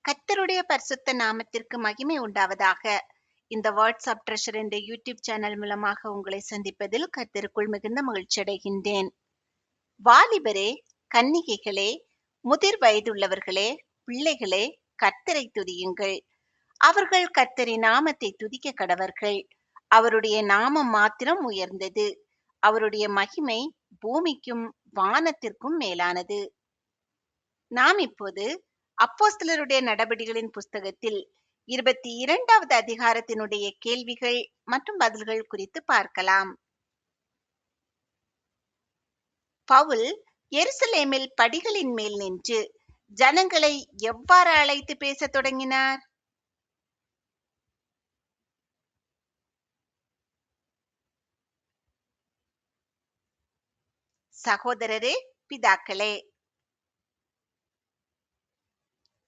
கர்த்தருடைய பரிசுத்த நாமத்திற்கு மகிமை உண்டாவதாக. இந்த வாட்ஸ்அப் ட்ரெஷர் என்ற யூடியூப் சேனல் மூலமாக உங்களை சந்திப்பதில் கர்த்தருக்குள் மிகுந்த மகிழ்ச்சி அடைகின்றேன். வாலிபரே, கன்னிகைகளே, முதிர் வயதுள்ளவர்களே, பிள்ளைகளே, கர்த்தரை துதியுங்கள். அவர்கள் கர்த்தரின் நாமத்தை துதிக்க கடவர்கள். அவருடைய நாமம் மாத்திரம் உயர்ந்தது. அவருடைய மகிமை பூமிக்கும் வானத்திற்கும் மேலானது. நாம் இப்போது அப்போஸ்தலருடைய நடபடிகளின் புஸ்தகத்தில் 22வது அதிகாரத்தினுடைய கேள்விகள் மற்றும் பதில்கள் குறித்து பார்க்கலாம். பவுல் எருசலேமில் படிகளின் மேல் நின்று ஜனங்களை எவ்வாறு அழைத்து பேசத் தொடங்கினார்? சகோதரரே, பிதாக்களே.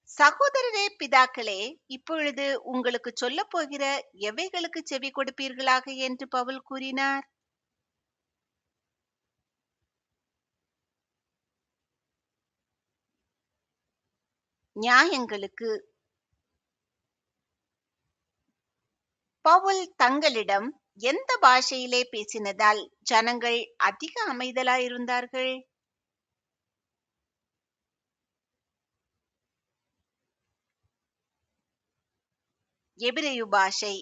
சகோதரரே, பிதாக்களே, இப்பொழுது உங்களுக்கு சொல்லப் போகிற எவைகளுக்கு செவி கொடுப்பீர்களாக என்று பவுல் கூறினார்? நியாயங்களுக்கு. பவுல் தங்களிடம் எந்த பாஷையிலே பேசினதால் ஜனங்கள் அதிக அமைதலாயிருந்தார்கள்? எபிரெயு பாஷை.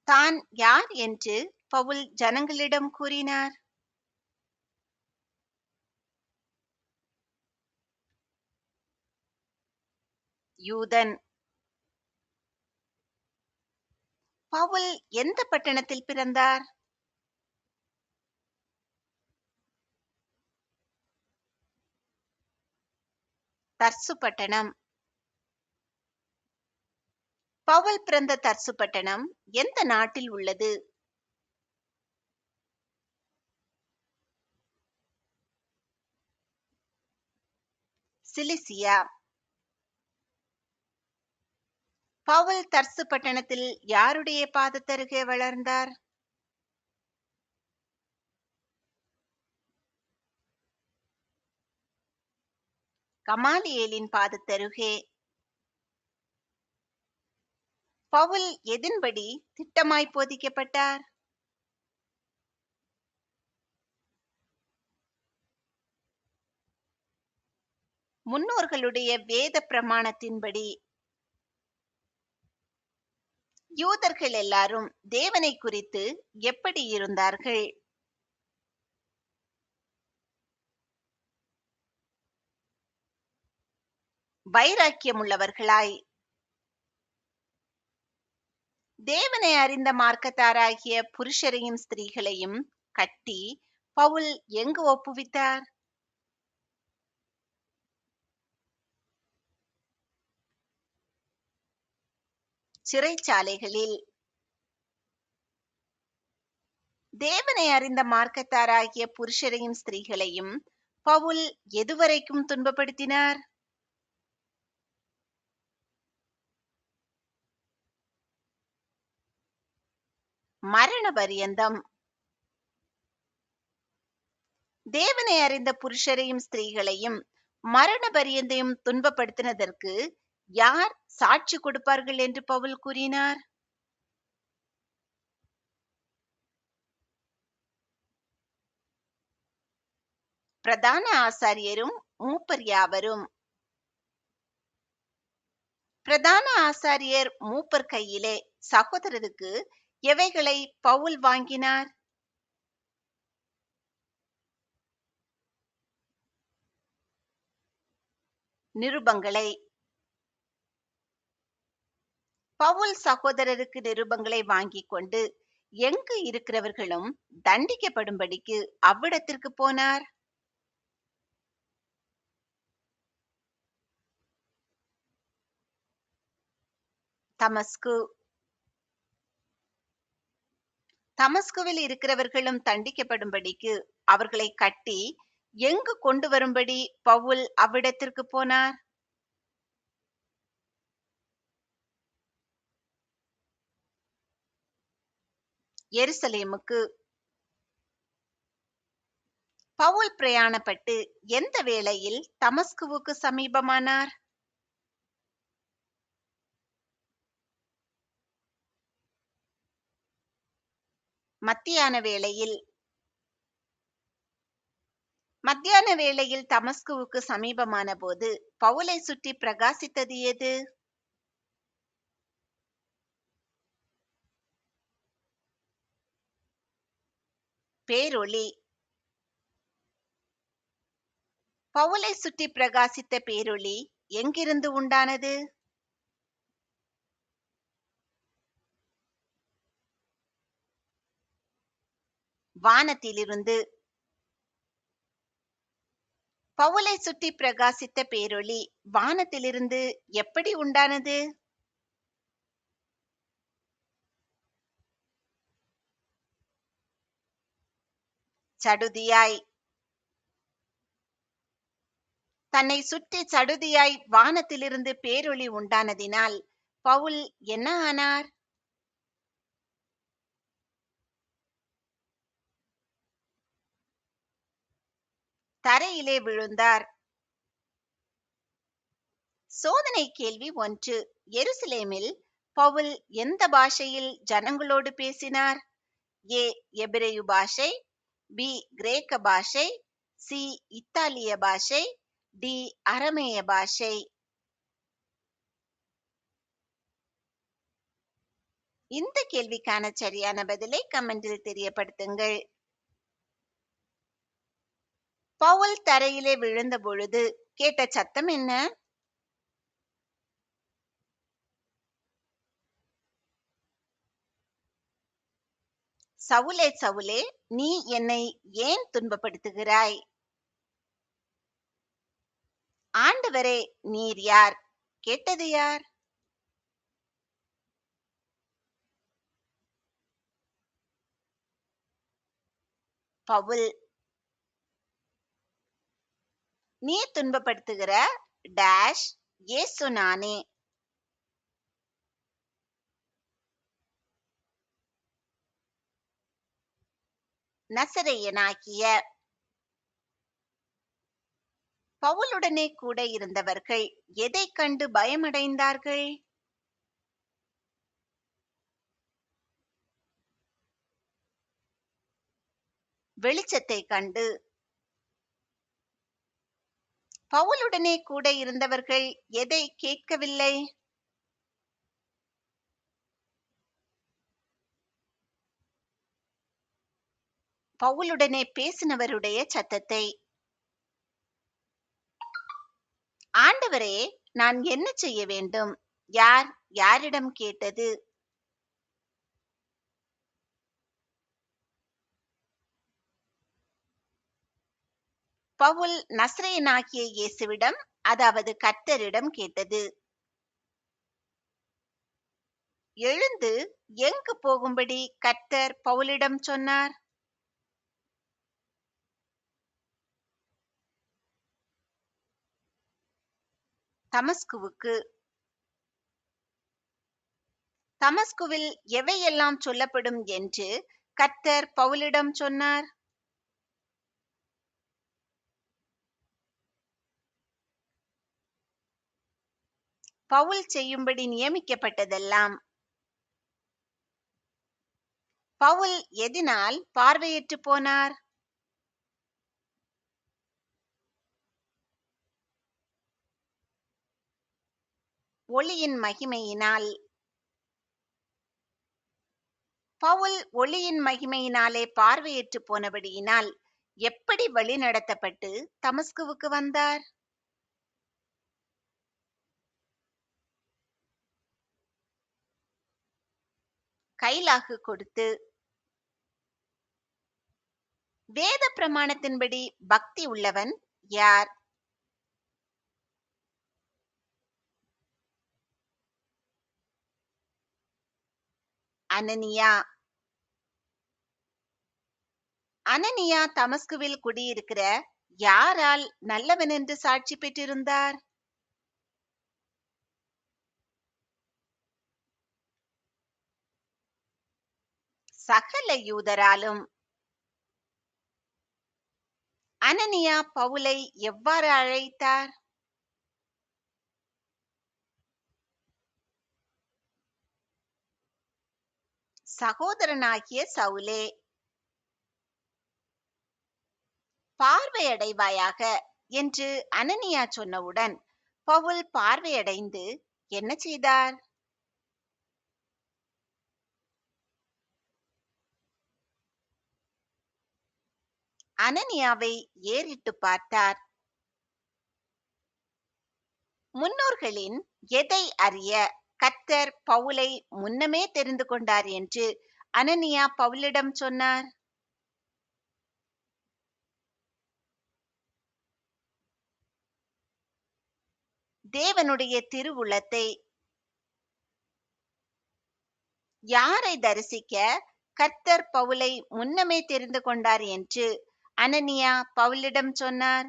தான் யார் என்று பவுல் ஜனங்களிடம் கூறினார்? யூதன். பவுல் எந்த பட்டணத்தில் பிறந்தார்? தர்சு பட்டணம். பவுல் பிறந்த தர்சு பட்டணம் எந்த நாட்டில் உள்ளது? சிலிசியா. பவுல் தர்சு பட்டணத்தில் யாருடைய பாதத்தருகே வளர்ந்தார்? கமாலியேலின் பாதத்தருகே. பவுல் எதின்படி திட்டமாய் போதிக்கப்பட்டார்? முன்னோர்களுடைய வேத பிரமாணத்தின்படி. யூதர்கள் எல்லாரும் தேவனை குறித்து எப்படி இருந்தார்கள்? வைராக்கியமுள்ளவர்களாய். தேவனை அறிந்த மார்க்கத்தாராகிய புருஷரையும் ஸ்திரீகளையும் கட்டி பவுல் எங்கு ஒப்புவித்தார்? சிறைச்சாலைகளில். தேவனை அறிந்த மார்க்கத்தாராகிய புருஷரையும் ஸ்திரீகளையும் பவுல் எதுவரைக்கும் துன்பப்படுத்தினார்? மரண பரியந்தம். தேவனை அறிந்த புருஷரையும் ஸ்திரீகளையும் மரண பரியந்தையும் துன்பப்படுத்தினதற்கு யார் சாட்சி கொடுப்பார்கள் என்று பவுல் கூறினார்? பிரதான ஆசாரியரும் மூப்பர் யாவரும். பிரதான ஆசாரியர் மூப்பர் கையிலே சகோதரருக்கு எவைகளை பவுல் வாங்கினார்? நிருபங்களை. பவுல் சகோதரருக்கு நிருபங்களை வாங்கிக் கொண்டு எங்கு இருக்கிறவர்களும் தண்டிக்கப்படும்படிக்கு அவ்விடத்திற்கு போனார்? தமஸ்கு. தமஸ்குவில் இருக்கிறவர்களும் தண்டிக்கப்படும்படிக்கு அவர்களை கட்டி எங்கு கொண்டு வரும்படி பவுல் அவ்விடத்திற்கு போனார்? எருசலேமுக்கு. பவுல் பிரயாணப்பட்டு எந்த வேளையில் தமஸ்குவுக்கு சமீபமானார்? மத்தியான வேளையில். மத்தியான வேளையில் தமஸ்குவுக்கு சமீபமான போது பவுலை சுற்றி பிரகாசித்தது எது? பேரொளி. பவுலை சுற்றி பிரகாசித்த பேரொளி எங்கிருந்து உண்டானது? வானத்திலிருந்து. பவுலை சுற்றி பிரகாசித்த பேரொளி வானத்திலிருந்து எப்படி உண்டானது? சடுதியாய். தன்னை சுற்றி சடுதியாய் வானத்திலிருந்து பேரொளி உண்டானதினால் பவுல் என்ன ஆனார்? தரையிலே விழுந்தார். சோதனை கேள்வி 1. எருசலேமில் பவுல் எந்த பாஷையில் ஜனங்களோடு பேசினார்? ஏ எபிரேயு பாஷை, பி கிரேக்க பாஷை, சி இத்தாலிய பாஷை, டி அரமேய பாஷை. இந்த கேள்விக்கான சரியான பதிலை கமெண்டில் தெரியப்படுத்துங்கள். பவுல் தரையிலே விழுந்த பொழுது கேட்ட சத்தம் என்ன? சவுலே சவுலே, நீ என்னை ஏன் துன்பப்படுத்துகிறாய்? ஆண்டவரே, நீர் யார்? கேட்டது யார்? பவுல். நீ துன்பப்படுத்துகிற டேஷ் இயேசு நானே. நசரேயனாகிய. பவுலுடனே கூட இருந்தவர்கள் எதை கண்டு பயமடைந்தார்கள்? வெளிச்சத்தை கண்டு. பவுலுடனே கூட இருந்தவர்கள் எதை கேட்கவில்லை? பவுலுடனே பேசினவருடைய சத்தத்தை. ஆண்டவரே, நான் என்ன செய்ய வேண்டும்? யார் யாரிடம் கேட்டது? பவுல் நசரேயனாகிய இயேசுவிடம், அதாவது கர்த்தரிடம் கேட்டது. எழுந்து எங்கு போகும்படி கர்த்தர் பவுலிடம் சொன்னார்? தமஸ்குவுக்கு. தமஸ்குவில் எவையெல்லாம் சொல்லப்படும் என்று கர்த்தர் பவுலிடம் சொன்னார்? பவுல் செய்யும்படி நியமிக்கப்பட்டதெல்லாம். பவுல் எதினால் பார்வையற்று போனார்? ஒளியின் மகிமையினால். பவுல் ஒளியின் மகிமையினாலே பார்வையற்று போனபடியினால் எப்படி வழி நடத்தப்பட்டு தமஸ்குவுக்கு வந்தார்? கைலாகு கொடுத்து. வேத பிரமாணத்தின்படி பக்தி உள்ளவன் யார்? அனனியா. அனனியா தமஸ்குவில் குடியிருக்கிற யாரால் நல்லவன் என்று சாட்சி பெற்றிருந்தார்? சகல யூதராலும். அனனியா பவுலை எவ்வாறு அழைத்தார்? சகோதரனாகிய சவுலே, பார்வையடைவாயாக என்று அனனியா சொன்னவுடன் பவுல் பார்வையடைந்து என்ன செய்தார்? அனனியாவை ஏறிட்டு பார்த்தார். முன்னோர்களின் எதை அறிய கர்த்தர் பவுலை முன்னமே தெரிந்து கொண்டார் என்று அனனியா பவுலிடம் சொன்னார்? தேவனுடைய திருவுளத்தை. யாரை தரிசிக்க கர்த்தர் பவுலை முன்னமே தெரிந்து கொண்டார் என்று அனனியா பவுலிடம் சொன்னார்?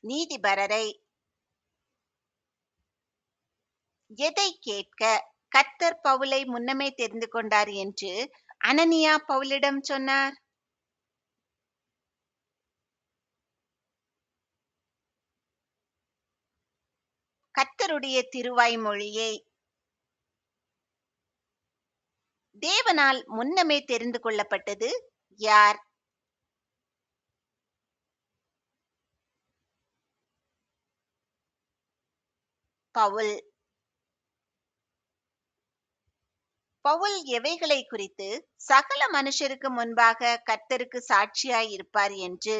நீதிபரரை. எதை கேட்க கர்த்தர் பவுலை முன்னமே தெரிந்து கொண்டார் என்று அனனியா பவுலிடம் சொன்னார்? கர்த்தருடைய திருவாய்மொழியை. தேவனால் முன்னமே தெரிந்து கொள்ளப்பட்டது யார்? பவுல். பவுல் எவைகளை குறித்து சகல மனுஷருக்கு முன்பாக கர்த்தருக்கு சாட்சியாய் இருப்பார் என்று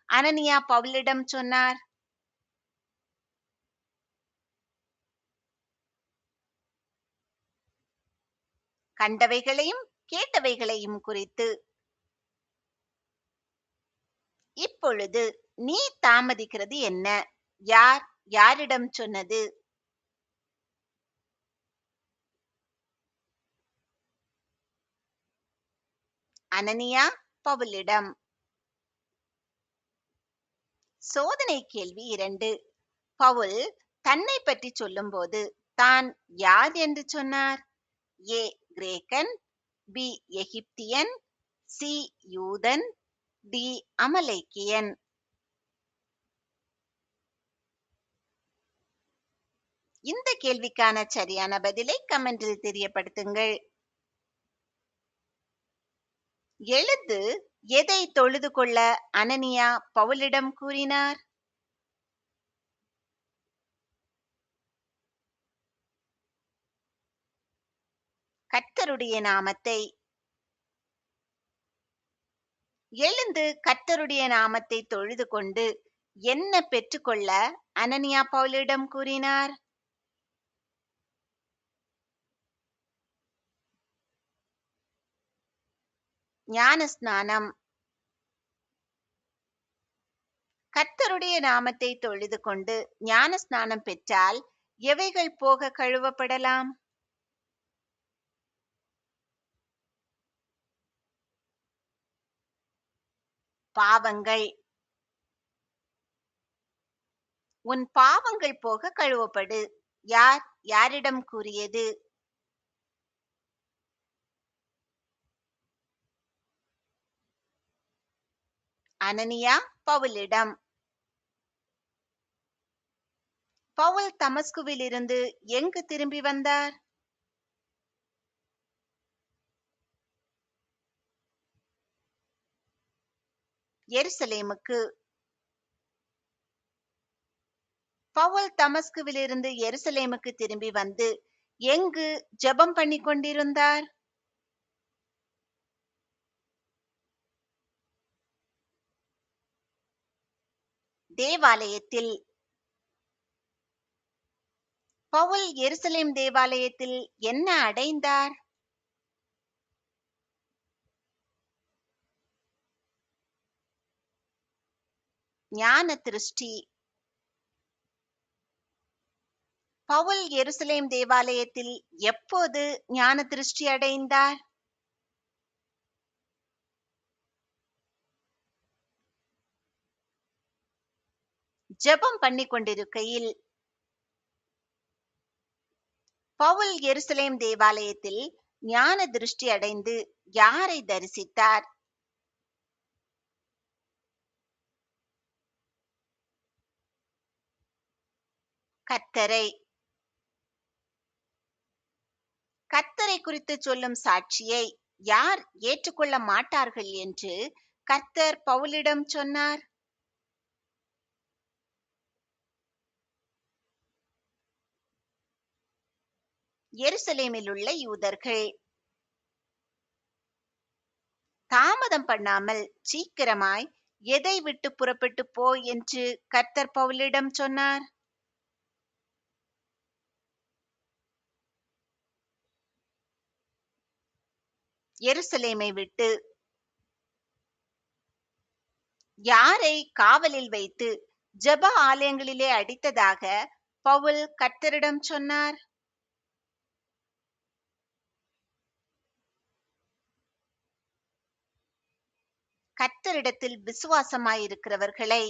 அனனியா பவுலிடம் சொன்னார்? கண்டவைகளையும் கேட்டவைகளையும் குறித்து. இப்பொழுது நீ தாமதிக்கிறது என்ன? யார் யாரிடம் சொன்னது? அனனியா பவுலிடம். சோதனை கேள்வி 2. பவுல் தன்னை பற்றி சொல்லும்போது தான் யார் என்று சொன்னார்? ஏ கிரேக்கன், பி எகிப்தியன், சி யூதன், டி அமலேக்கியன். இந்த கேள்விக்கான சரியான பதிலை கமெண்டில் தெரியப்படுத்துங்கள். எழுந்து எதை தொழுது கொள்ள அனனியா பவுலிடம் கூறினார்? கர்த்தருடைய நாமத்தை. எழுந்து கர்த்தருடைய நாமத்தை தொழுது கொண்டு என்ன பெற்றுக்கொள்ள அனனியா பவுலிடம் கூறினார்? ஞானஸ்நானம். கர்த்தருடைய நாமத்தை தொழுது கொண்டு ஞானஸ்நானம் பெற்றால் எவைகள் போக கழுவப்படலாம்? பாவங்கள். உன் பாவங்கள் போக கழுவப்படு. யார் யாரிடம் கூறியது? அனனியா பவுலிடம். பவுல் தமஸ்குவில் இருந்து எங்கு திரும்பி வந்தார்? எருசலேமுக்கு. பவுல் தமஸ்குவில் இருந்து எருசலேமுக்கு திரும்பி வந்து எங்கு ஜெபம் பண்ணி கொண்டிருந்தார்? தேவாலயத்தில். பவுல் எருசலேம் தேவாலயத்தில் என்ன அடைந்தார்? ஞான திருஷ்டி. பவுல் எருசலேம் தேவாலயத்தில் எப்போது ஞான திருஷ்டி அடைந்தார்? ஜெபம் பண்ணி கொண்டிருக்கையில். பவுல் எருசலேம் தேவாலயத்தில் ஞான திருஷ்டி அடைந்து யாரை தரிசித்தார்? கர்த்தரை. கர்த்தரை குறித்து சொல்லும் சாட்சியை யார் ஏற்றுக்கொள்ள மாட்டார்கள் என்று கர்த்தர் பவுலிடம் சொன்னார்? எருசலேமில் உள்ள யூதர்கள். தாமதம் பண்ணாமல் சீக்கிரமாய் எதை விட்டு புறப்பட்டு போ என்று கர்த்தர் பவுலிடம் சொன்னார்? எருசலேமை விட்டு. யாரை காவலில் வைத்து ஜெப ஆலயங்களிலே அடித்ததாக பவுல் கர்த்தரிடம் சொன்னார்? கர்த்தரிடத்தில் விசுவாசமாயிருக்கிறவர்களை.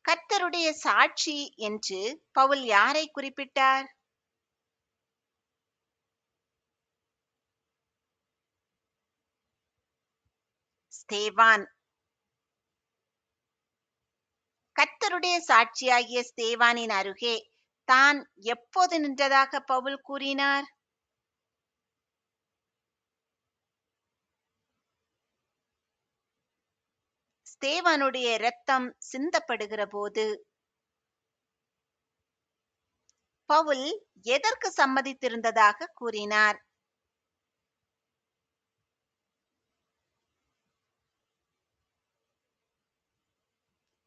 கர்த்தருடைய சாட்சி என்று பவுல் யாரை குறிப்பிட்டார்? ஸ்தேவான். கர்த்தருடைய சாட்சியாகிய ஸ்தேவானின் அருகே தான் எப்போது நின்றதாக பவுல் கூறினார்? ஸ்தேவானுடைய இரத்தம் சிந்தப்படுகிற போது. பவுல் எதற்கு சம்மதித்திருந்ததாக கூறினார்?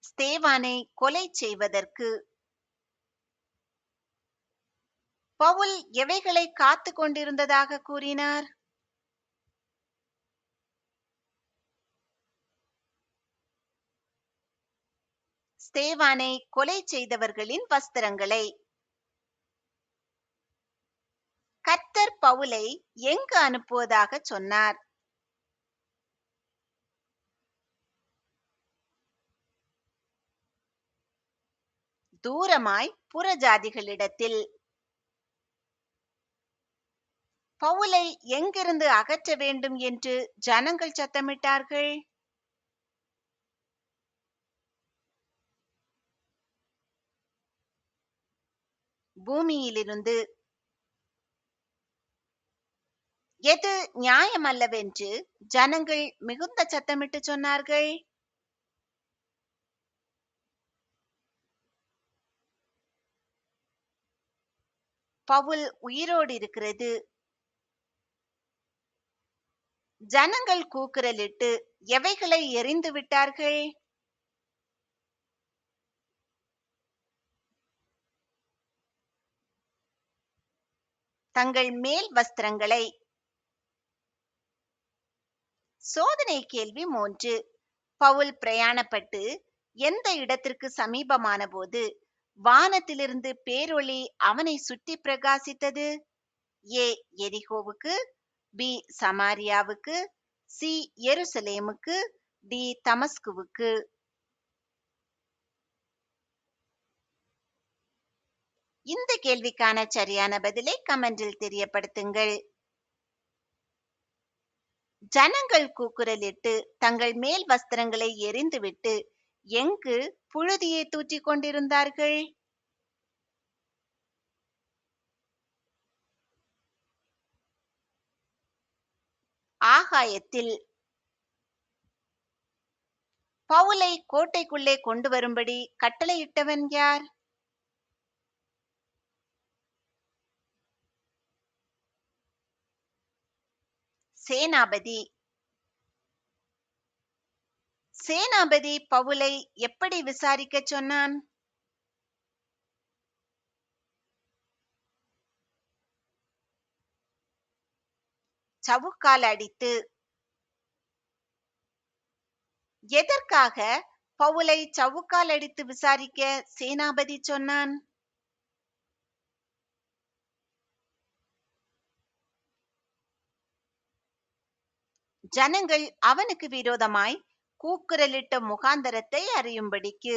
ஸ்தேவானை கொலை செய்வதற்கு. பவுல் எவைகளை காத்து கொண்டிருந்ததாக கூறினார்? ஸ்தேவானை கொலை செய்தவர்களின் வஸ்திரங்களை. கர்த்தர் பவுலை எங்கு அனுப்புவதாக சொன்னார்? தூரமாய் புறஜாதிகளிடத்தில். பவுலை எங்கிருந்து அகற்ற வேண்டும் என்று ஜனங்கள் சத்தமிட்டார்கள்? பூமியிலிருந்து. எது நியாயமல்லவென்று ஜனங்கள் மிகுந்த சத்தமிட்டு சொன்னார்கள்? பவுல் உயிரோடு இருக்கிறது. ஜனங்கள் கூக்குரலிட்டு எவைகளை எறிந்து விட்டார்கள்? தங்கள் மேல் வஸ்திரங்களை. சோதனை கேள்வி 3. பவுல் பிரயாணப்பட்டு எந்த இடத்திற்கு சமீபமான போது வானத்திலிருந்து பேரொளி அவனை சுற்றி பிரகாசித்தது? ஏ எரிகோவுக்கு, பி சமாரியாவுக்கு, சி எருசலேமுக்கு, டி தமஸ்குவுக்கு. இந்த கேள்விக்கான சரியான பதிலை கமெண்டில் தெரியப்படுத்துங்கள். ஜனங்கள் கூக்குரலிட்டு தங்கள் மேல் வஸ்திரங்களை எறிந்துவிட்டு எங்கு புழுதியை தூற்றிக் கொண்டிருந்தார்கள்? ஆகாயத்தில். பவுலை கோட்டைக்குள்ளே கொண்டு வரும்படி கட்டளையிட்டவன் யார்? சேனாபதி. சேனாபதி பவுலை எப்படி விசாரிக்க சொன்னான்? சவுக்கால் அடித்து. எதற்காக பவுலை சவுக்கால் அடித்து விசாரிக்க சேனாபதி சொன்னான்? ஜனங்கள் அவனுக்கு விரோதமாய் கூக்குரலிட்ட முகாந்தரத்தை அறியும்படிக்கு.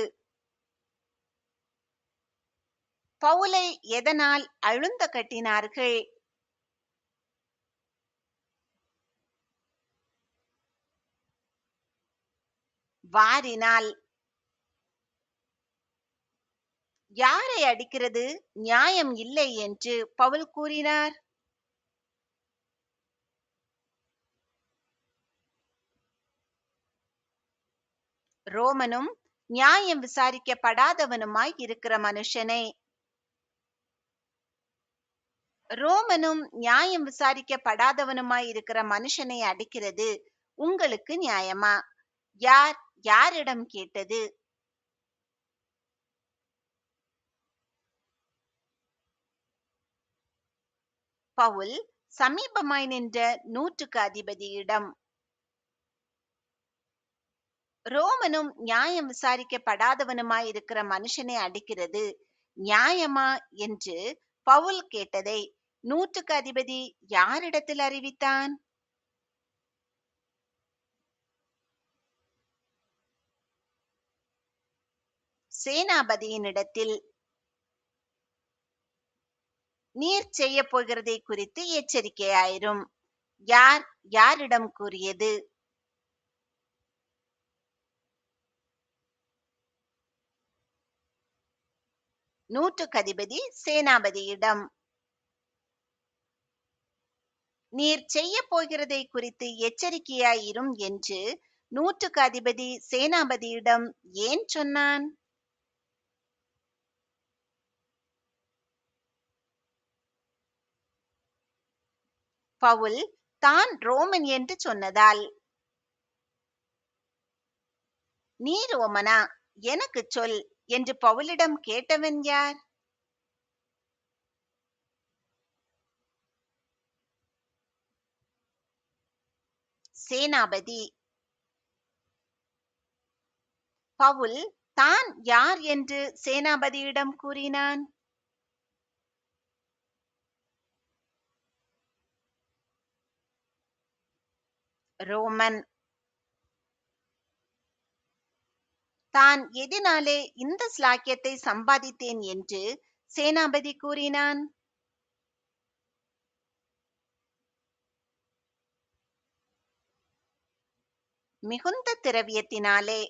பவுலை எதனால் அழுந்த கட்டினார்கள்? வாரினால். யாரை அடிக்கிறது நியாயம் இல்லை என்று பவுல் கூறினார்? ரோமனும் நியாயம் விசாரிக்கப்படாதவனுமாய் இருக்கிற மனுஷனை. ரோமனும் நியாயம் விசாரிக்கப்படாதவனுமாய் இருக்கிற மனுஷனை அடிக்கிறது உங்களுக்கு நியாயமா? யார் யாரிடம் கேட்டது? பவுல் சமீபமாய் நின்ற நூற்றுக்கு அதிபதியிடம். ரோமனும் நியாயம் விசாரிக்கப்படாதவனுமாய் இருக்கிற மனுஷனை அடிக்கிறது நியாயமா என்று பவுல் கேட்டதை நூற்றுக்கு அதிபதி யாரிடத்தில் அறிவித்தான்? சேனாபதியினிடத்தில். நீர் செய்ய போகிறதை குறித்து எச்சரிக்கையாயிரும். யார் யாரிடம் கூறியது? நூற்றுக்கு அதிபதி சேனாபதியிடம். நீர் செய்ய போகிறதை குறித்து எச்சரிக்கையாயிரும் என்று நூற்றுக்கு அதிபதி சேனாபதியிடம் ஏன் சொன்னான்? பவுல் தான் ரோமன் என்று சொன்னதால். நீ ரோமனா? எனக்கு சொல் என்று பவுலிடம் கேட்டவன் யார்? சேனாபதி. பவுல் தான் யார் என்று சேனாபதியிடம் கூறினான்? ரோமன். தான் எதினாலே இந்த ஸ்லாக்கியத்தை சம்பாதித்தேன் என்று சேனாபதி கூறினான்? மிகுந்த திரவியத்தினாலே.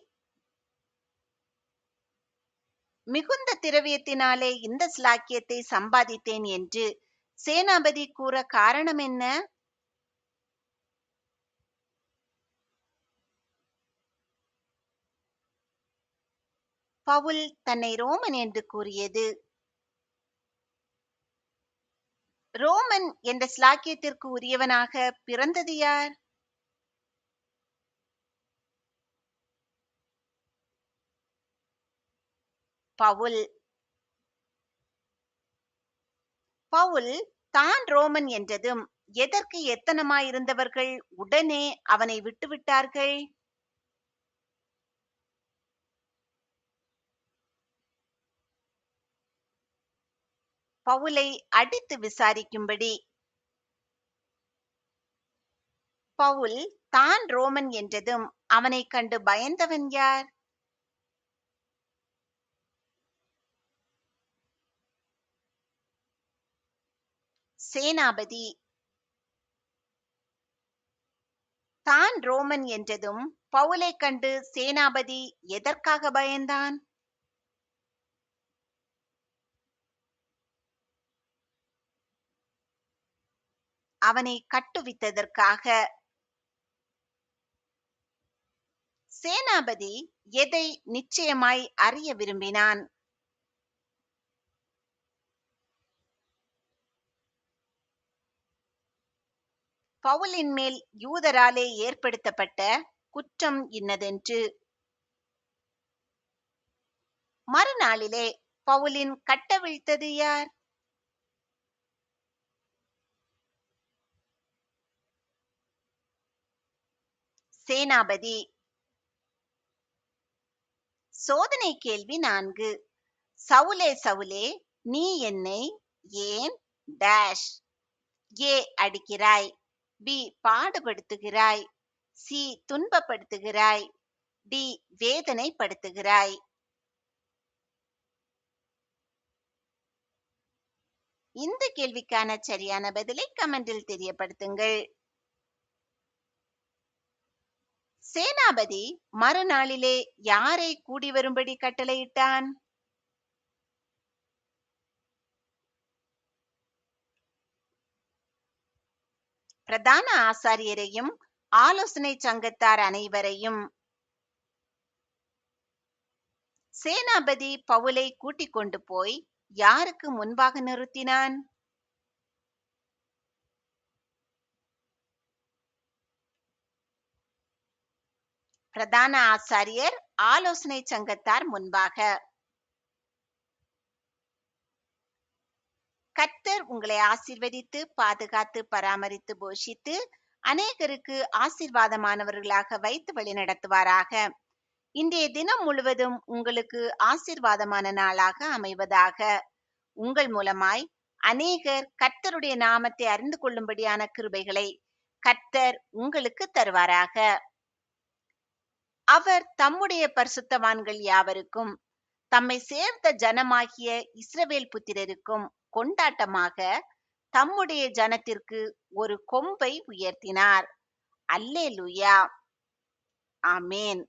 மிகுந்த திரவியத்தினாலே இந்த ஸ்லாக்கியத்தை சம்பாதித்தேன் என்று சேனாபதி கூற காரணம் என்ன? பவுல் தன்னை ரோமன் என்று கூறியது. ரோமன் என்ற ஸ்லாக்கியத்திற்கு உரியவனாக பிறந்தது யார்? பவுல். பவுல் தான் ரோமன் என்றதும் எதற்கு எத்தனமாயிருந்தவர்கள் உடனே அவனை விட்டுவிட்டார்கள்? பவுலை அடித்து விசாரிக்கும்படி. பவுல் தான் ரோமன் என்றதும் அவனை கண்டு பயந்தவன் யார்? சேனாபதி. தான் ரோமன் என்றதும் பவுலை கண்டு சேனாபதி எதற்காக பயந்தான்? அவனை கட்டுவித்ததற்காக. சேனாபதி எதை நிச்சயமாய் அறிய விரும்பினான்? பவுலின் மேல் யூதராலே ஏற்படுத்தப்பட்ட குற்றம் இன்னதென்று. மறுநாளிலே பவுலின் கட்டவிழ்த்தது யார்? சேனாபதி. சோதனை கேள்வி 4. சவுலே சவுலே, நீ என்னை ஏன் டேஷ் ஏ அடிக்கிறாய், பி பாடுபடுத்துகிறாய், சி துன்பப்படுத்துகிறாய், டி வேதனைப்படுத்துகிறாய்? இந்த கேள்விக்கான சரியான பதிலை கமெண்டில் தெரியப்படுத்துங்கள். சேனாபதி மறுநாளிலே யாரை கூடி வரும்படி கட்டளையிட்டான்? பிரதான ஆசாரியரையும் ஆலோசனை சங்கத்தார் அனைவரையும். சேனாபதி பவுலை கூட்டிக் கொண்டு போய் யாருக்கு முன்பாக நிறுத்தினான்? பிரதான ஆசாரியர் ஆலோசனை சங்கத்தார் முன்பாக. கர்த்தர் உங்களை ஆசீர்வதித்து பாதுகாத்து பராமரித்து போஷித்து அநேகருக்கு ஆசீர்வாதமானவர்களாக வைத்து வழிநடத்துவாராக. இன்றைய தினம் முழுவதும் உங்களுக்கு ஆசீர்வாதமான நாளாக அமைவதாக. உங்கள் மூலமாய் அநேகர் கர்த்தருடைய நாமத்தை அறிந்து கொள்ளும்படியான கிருபைகளை கர்த்தர் உங்களுக்கு தருவாராக. அவர் தம்முடைய பரிசுத்தவான்கள் யாவருக்கும் தம்மை சேர்ந்த ஜனமாகிய இஸ்ரவேல் புத்திரருக்கும் கொண்டாட்டமாக தம்முடைய ஜனத்திற்கு ஒரு கொம்பை உயர்த்தினார். அல்லேலூயா, ஆமேன்.